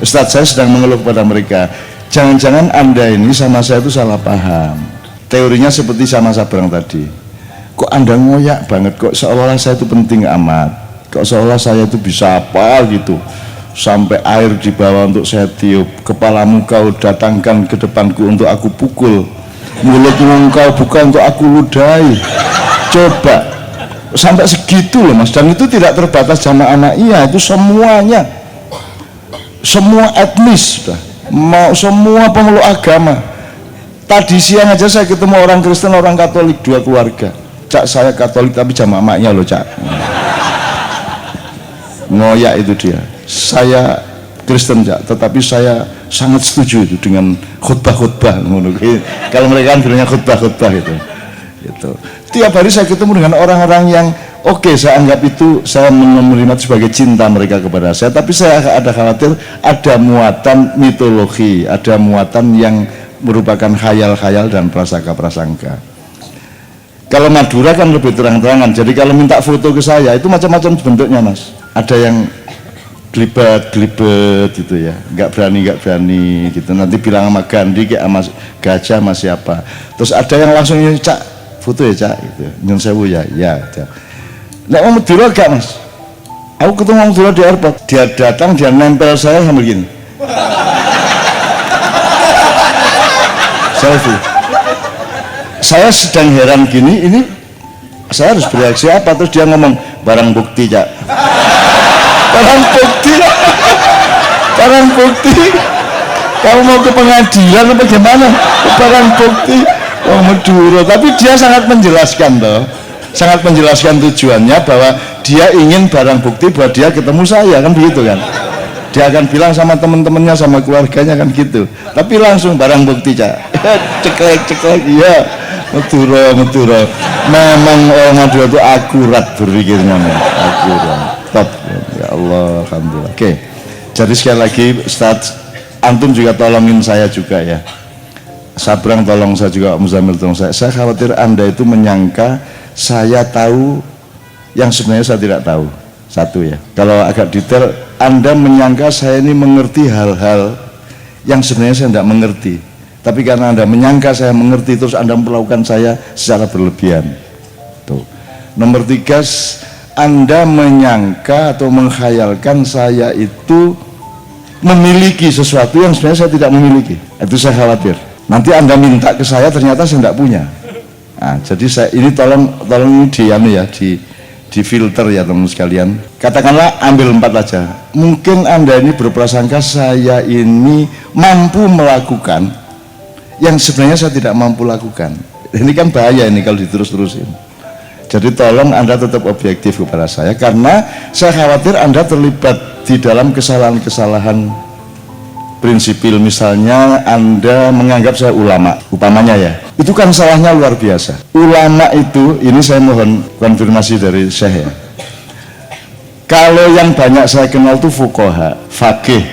Ustadz, saya sedang mengeluh kepada mereka, jangan-jangan Anda ini sama saya itu salah paham. Teorinya seperti sama Sabrang tadi. Kok Anda ngoyak banget, kok seolah-olah saya itu penting amat, kok seolah saya itu bisa apa gitu, sampai air di bawah untuk saya tiup, kepalamu kau datangkan ke depanku untuk aku pukul, mulutmu kau buka untuk aku ludahi. Coba sampai segitu loh Mas, dan itu tidak terbatas sama anak, iya itu semuanya, semua etnis sudah, mau semua pemeluk agama. Tadi siang aja saya ketemu orang Kristen, orang Katolik, 2 keluarga. Cak, saya Katolik tapi jamaah maknya loh Cak. Ngoyak itu dia. Saya Kristen Cak, tetapi saya sangat setuju itu dengan khutbah-khutbah. Kalau mereka kan bilangnya khutbah-khutbah itu. Tiap hari saya ketemu dengan orang-orang yang oke, saya anggap itu, saya menerima sebagai cinta mereka kepada saya, tapi saya ada khawatir ada muatan mitologi, ada muatan yang merupakan khayal-khayal dan prasangka-prasangka. Kalau Madura kan lebih terang-terangan, jadi kalau minta foto ke saya itu macam-macam bentuknya Mas. Ada yang glibet gitu ya, nggak berani gitu, nanti bilang sama Gandhi kayak sama Gajah sama siapa. Terus ada yang langsung ini, Cak foto ya Cak gitu, nyun sewu ya, ya. Nek mau Madura gak Mas? Aku ketemu Madura di airport, dia datang, dia nempel saya sambil gini. Selfie. Saya sedang heran gini, ini saya harus bereaksi apa? Terus dia ngomong, barang bukti Cak. Barang bukti. Barang bukti. Kamu mau ke pengadilan apa gimana? Barang bukti. Oh Madura. Tapi dia sangat menjelaskan toh. Sangat menjelaskan tujuannya bahwa dia ingin barang bukti buat dia ketemu saya, kan begitu kan. Dia akan bilang sama teman-temannya, sama keluarganya kan gitu. Tapi langsung barang bukti Cak. Ceklek, iya. Madura. Memang orang Madura itu akurat berpikirnya, akurat. Top. Ya Allah, alhamdulillah. Oke. Jadi sekali lagi Ustadz, antum juga tolongin saya juga ya. Sabrang tolong saya juga, Muzamil tolong saya. Saya khawatir Anda itu menyangka saya tahu yang sebenarnya saya tidak tahu. Satu ya. Kalau agak detail, Anda menyangka saya ini mengerti hal-hal yang sebenarnya saya tidak mengerti. Tapi karena Anda menyangka saya mengerti, terus Anda memperlakukan saya secara berlebihan. Tuh. Nomor 3, Anda menyangka atau menghayalkan saya itu memiliki sesuatu yang sebenarnya saya tidak memiliki. Itu saya khawatir. Nanti Anda minta ke saya, ternyata saya tidak punya. Nah, jadi saya ini tolong di filter ya teman sekalian. Katakanlah ambil 4 aja. Mungkin Anda ini berprasangka saya ini mampu melakukan yang sebenarnya saya tidak mampu lakukan. Ini kan bahaya ini kalau diterus-terusin. Jadi tolong Anda tetap objektif kepada saya, karena saya khawatir Anda terlibat di dalam kesalahan-kesalahan prinsipil. Misalnya Anda menganggap saya ulama, upamanya ya, itu kan salahnya luar biasa. Ulama itu, ini saya mohon konfirmasi dari Syekh ya, kalau yang banyak saya kenal itu fuqaha, faqih,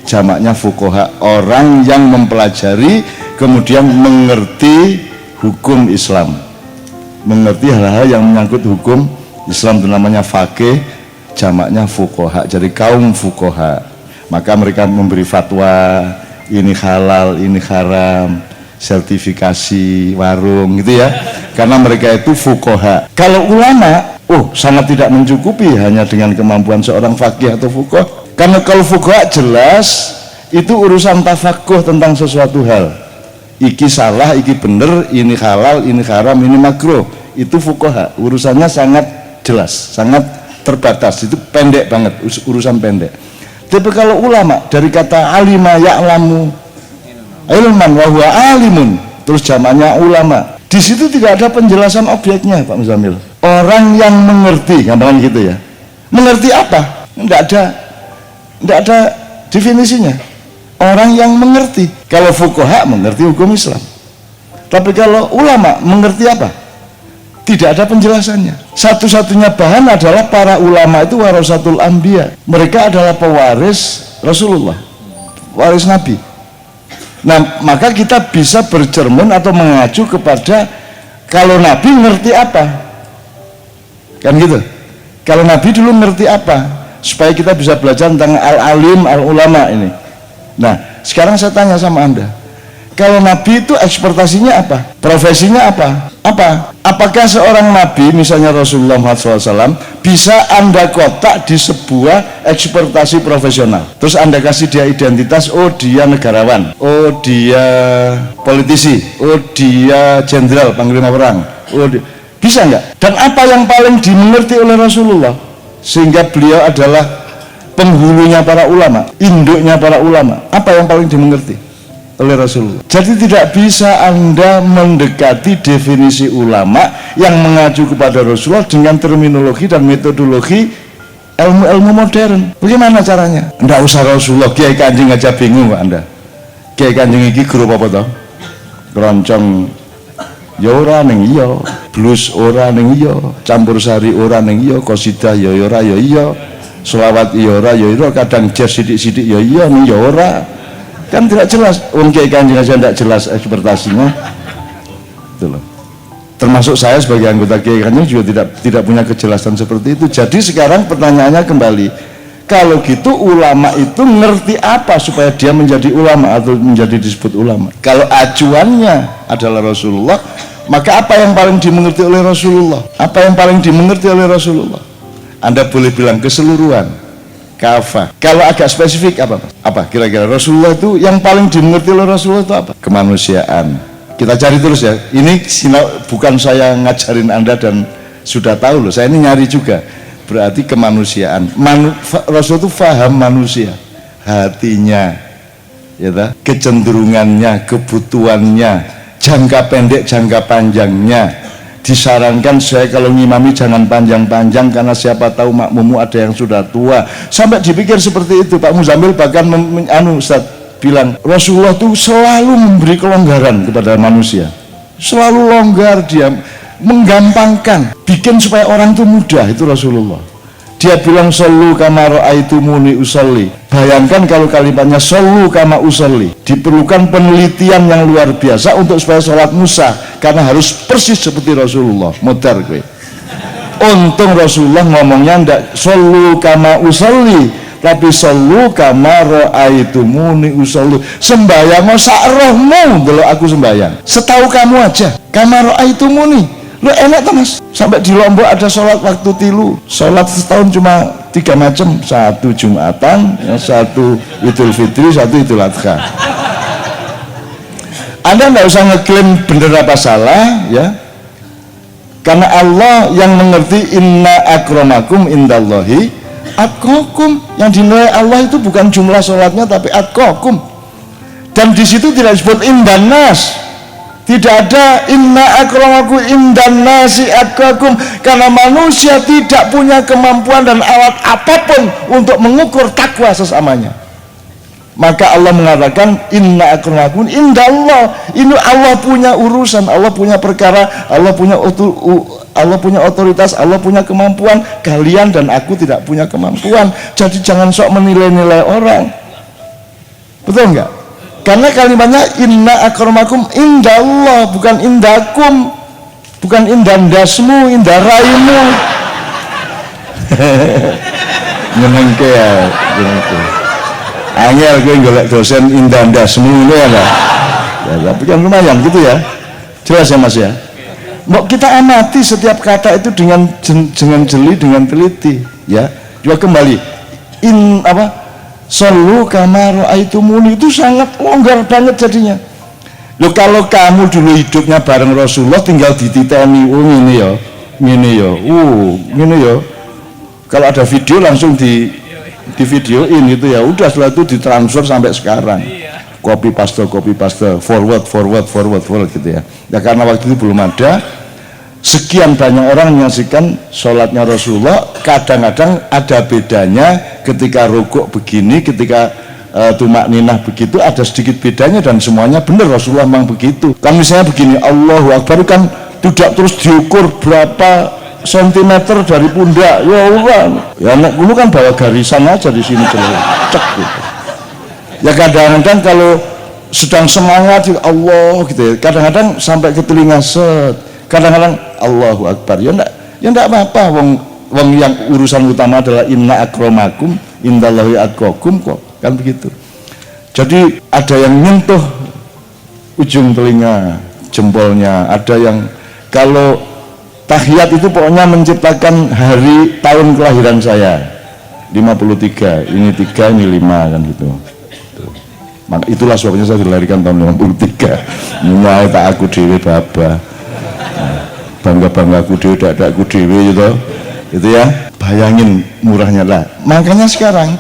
jamaknya fuqaha, orang yang mempelajari kemudian mengerti hukum Islam, mengerti hal-hal yang menyangkut hukum Islam, itu namanya faqih, jamaknya fuqaha. Jadi kaum fuqaha, maka mereka memberi fatwa ini halal, ini haram, sertifikasi warung gitu ya, karena mereka itu fuqaha. Kalau ulama, sangat tidak mencukupi hanya dengan kemampuan seorang faqih atau fuqaha, karena kalau fuqaha jelas itu urusan tafakuh tentang sesuatu hal, iki salah, iki bener, ini halal, ini haram, ini makruh. Itu fuqaha, urusannya sangat jelas, sangat terbatas, itu pendek banget, urusan pendek. Tapi kalau ulama, dari kata alima ya'lamu ilman wa huwa alimun, terus zamannya ulama, di situ tidak ada penjelasan objeknya Pak Muzamil. Orang yang mengerti, gampang gitu ya. Mengerti apa? Tidak ada definisinya. Orang yang mengerti. Kalau fuqaha mengerti hukum Islam. Tapi kalau ulama mengerti apa? Tidak ada penjelasannya. Satu-satunya bahan adalah para ulama itu warasatul anbiya. Mereka adalah pewaris Rasulullah, waris Nabi. Nah, maka kita bisa bercermin atau mengacu kepada kalau Nabi ngerti apa, kan gitu. Kalau Nabi dulu ngerti apa, supaya kita bisa belajar tentang al-alim, al-ulama ini. Nah, sekarang saya tanya sama Anda, kalau Nabi itu ekspektasinya apa? Profesinya apa? Apakah seorang Nabi, misalnya Rasulullah SAW, bisa Anda kotak di sebuah ekspektasi profesional? Terus Anda kasih dia identitas, oh dia negarawan, oh dia politisi, oh dia jenderal panglima perang, bisa nggak? Dan apa yang paling dimengerti oleh Rasulullah? Sehingga beliau adalah penghulunya para ulama, induknya para ulama. Apa yang paling dimengerti oleh Rasulullah? Jadi tidak bisa Anda mendekati definisi ulama yang mengacu kepada Rasulullah dengan terminologi dan metodologi ilmu-ilmu modern. Bagaimana caranya? Nggak usah Rasulullah, Kiai Kanjeng aja bingung kok Anda. Kiai Kanjeng iki grup apa toh? Keroncong ya ora ning iya, blues ora ning iya, campur sari ora ning iya, qasidah ya ora ya iya, selawat ya ora ya ora, kadang jazz sidik-sidik ya iya ning ya ora. Kan tidak jelas. Wong Kiai Kanjeng aja tidak jelas ekspektasinya. Itu loh. Termasuk saya sebagai anggota Kiai Kanjeng juga tidak punya kejelasan seperti itu. Jadi sekarang pertanyaannya kembali, kalau gitu ulama itu ngerti apa supaya dia menjadi ulama atau menjadi disebut ulama? Kalau acuannya adalah Rasulullah, maka apa yang paling dimengerti oleh Rasulullah? Apa yang paling dimengerti oleh Rasulullah? Anda boleh bilang keseluruhan, kafa. Kalau agak spesifik apa kira-kira Rasulullah itu yang paling dimengerti oleh Rasulullah itu apa? Kemanusiaan. Kita cari terus ya. Ini bukan saya ngajarin Anda dan sudah tahu loh, saya ini nyari juga. Berarti kemanusiaan. Rasul itu faham manusia, hatinya, ya tak? Kecenderungannya, kebutuhannya, jangka pendek, jangka panjangnya. Disarankan saya kalau ngimami jangan panjang-panjang karena siapa tahu makmummu ada yang sudah tua. Sampai dipikir seperti itu. Pak Muzamil bahkan Ustaz bilang Rasulullah itu selalu memberi kelonggaran kepada manusia. Selalu longgar dia, menggampangkan, bikin supaya orang itu mudah. Itu Rasulullah. Dia bilang sallu kama ra'aitumuni usolli. Bayangkan kalau kalimatnya sallu kama usolli, diperlukan penelitian yang luar biasa untuk supaya sholatmu sah, karena harus persis seperti Rasulullah. Modar gue. Untung Rasulullah ngomongnya ndak sallu kama usolli, tapi sallu kama ra'aitumuni usolli. Sembayang sak rohmu delok aku sembayang. Setahu kamu aja. Kama ra'aitumuni. Lo enak tuh Mas, sampai di Lombok ada sholat waktu tilu. Sholat setahun cuma 3 macam, satu Jumatan, satu Idul Fitri, satu Idul Adha. Anda nggak usah ngeklaim bener apa salah ya, karena Allah yang mengerti inna akramakum indallahi atqakum. Yang dinilai Allah itu bukan jumlah sholatnya tapi atqakum. Dan di situ tidak disebut indanas. Tidak ada inna akramakum indannasi atqakum, karena manusia tidak punya kemampuan dan alat apapun untuk mengukur takwa sesamanya. Maka Allah mengatakan inna akramakum indallah. Ini Allah punya urusan, Allah punya perkara, Allah punya otoritas, Allah punya kemampuan. Kalian dan aku tidak punya kemampuan. Jadi jangan sok menilai-nilai orang. Betul enggak? Karena kalimatnya inna akramakum indallah, bukan indakum, bukan indandasmu, indaraimu. Nyenengke ya, nyenengke. Angel gue golek dosen indandasmu ini ya, tapi kan lumayan gitu ya. Jelas ya Mas ya. Mau kita amati setiap kata itu dengan jeli, dengan teliti ya. Juga kembali sallu kama ra'aitumuni itu sangat longgar banget jadinya. Loh, kalau kamu dulu hidupnya bareng Rasulullah tinggal dititeni, oh ini ya, ini ya. Kalau ada video langsung di videoin itu ya, udah setelah itu ditransfer sampai sekarang. Copy paste, forward gitu ya. Ya karena waktu itu belum ada. Sekian banyak orang menyaksikan sholatnya Rasulullah, kadang-kadang ada bedanya ketika rukuk begini, ketika tumak ninah begitu, ada sedikit bedanya dan semuanya benar Rasulullah memang begitu. Kan misalnya begini, Allahu Akbar kan tidak terus diukur berapa sentimeter dari pundak, ya Allah. Ya anak dulu kan bawa garisan aja di sini cek gitu. Ya kadang-kadang kalau sedang semangat Allah gitu ya, kadang-kadang sampai ke telinga set. Kadang-kadang Allahu Akbar ya enggak apa-apa, wong yang urusan utama adalah inna akramakum indallahi atqakum kok, kan begitu. Jadi ada yang nyentuh ujung telinga jempolnya, ada yang kalau tahiyat itu pokoknya menciptakan hari tahun kelahiran saya 53, ini 3, ini 5 kan gitu. Maka itulah sebabnya saya dilahirkan tahun 53. Mulai tak aku dewe baba. Bangga aku dewe, dak aku dewe gitu. Itu ya. Bayangin murahnya lah. Makanya sekarang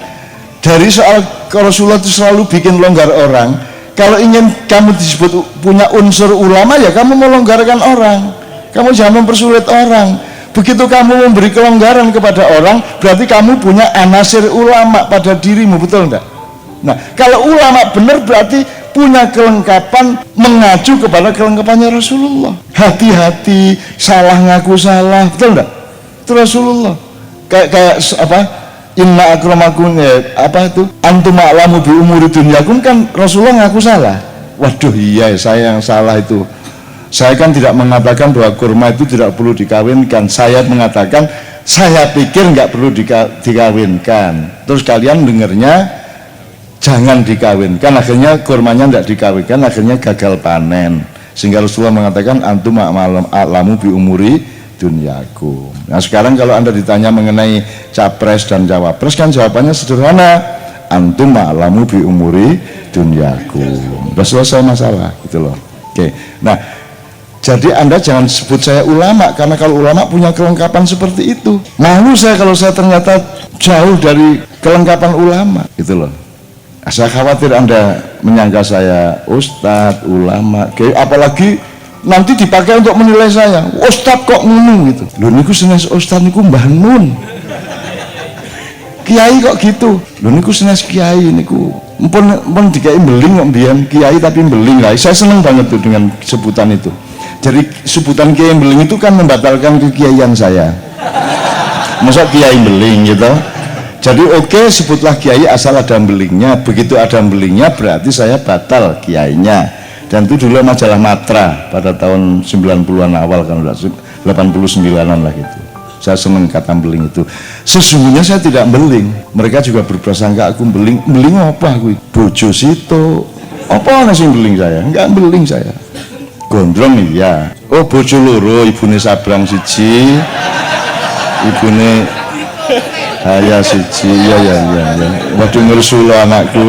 dari soal Rasulullah itu selalu bikin longgar orang. Kalau ingin kamu disebut punya unsur ulama, ya kamu melonggarkan orang. Kamu jangan mempersulit orang. Begitu kamu memberi kelonggaran kepada orang, berarti kamu punya anasir ulama pada dirimu, betul enggak? Nah, kalau ulama benar berarti punya kelengkapan mengacu kepada kelengkapannya Rasulullah. Hati-hati, salah ngaku salah, betul enggak? Itu Rasulullah. Kayak apa? Inna akramakum apa itu? Antum a'lamu bi umuri dunyakum, kan Rasulullah ngaku salah. Waduh, iya saya yang salah itu. Saya kan tidak mengatakan bahwa kurma itu tidak perlu dikawinkan. Saya mengatakan saya pikir nggak perlu dikawinkan. Terus kalian dengarnya jangan dikawinkan, akhirnya kurmanya tidak dikawinkan, akhirnya gagal panen. Sehingga Rasulullah mengatakan antum a'lamu bi umuri dunyakum. Nah sekarang kalau Anda ditanya mengenai capres dan cawapres, kan jawabannya sederhana, antum a'lamu bi umuri dunyakum. Sudah selesai masalah gitu loh. Oke. Nah, jadi Anda jangan sebut saya ulama, karena kalau ulama punya kelengkapan seperti itu. Malu saya kalau saya ternyata jauh dari kelengkapan ulama gitu loh. Saya khawatir Anda menyangka saya ustadz, ulama, apalagi nanti dipakai untuk menilai saya. Ustadz kok ngomong gitu. Loh niku senes ustadz niku Mbah Nun. Kiai kok gitu. Loh niku senes kiai niku. Mpun dikai beling kok mbiyen kiai tapi beling lah. Saya seneng banget tuh dengan sebutan itu. Jadi sebutan kiai beling itu kan membatalkan kekiaian saya. Masa kiai beling gitu. Jadi oke, sebutlah kiai asal ada belingnya. Begitu ada belingnya berarti saya batal kiainya. Dan itu dulu majalah Matra pada tahun 90-an awal, kan 89-an lah gitu. Saya seneng kata beling itu. Sesungguhnya saya tidak beling. Mereka juga berprasangka aku beling. Beling apa aku? Bojo situ. Apa nasi beling saya? Enggak beling saya. Gondrong iya. Oh bojo loro, ibune sabrang siji. Ibune Ayah siji, ya. Waduh ngersulo anakku.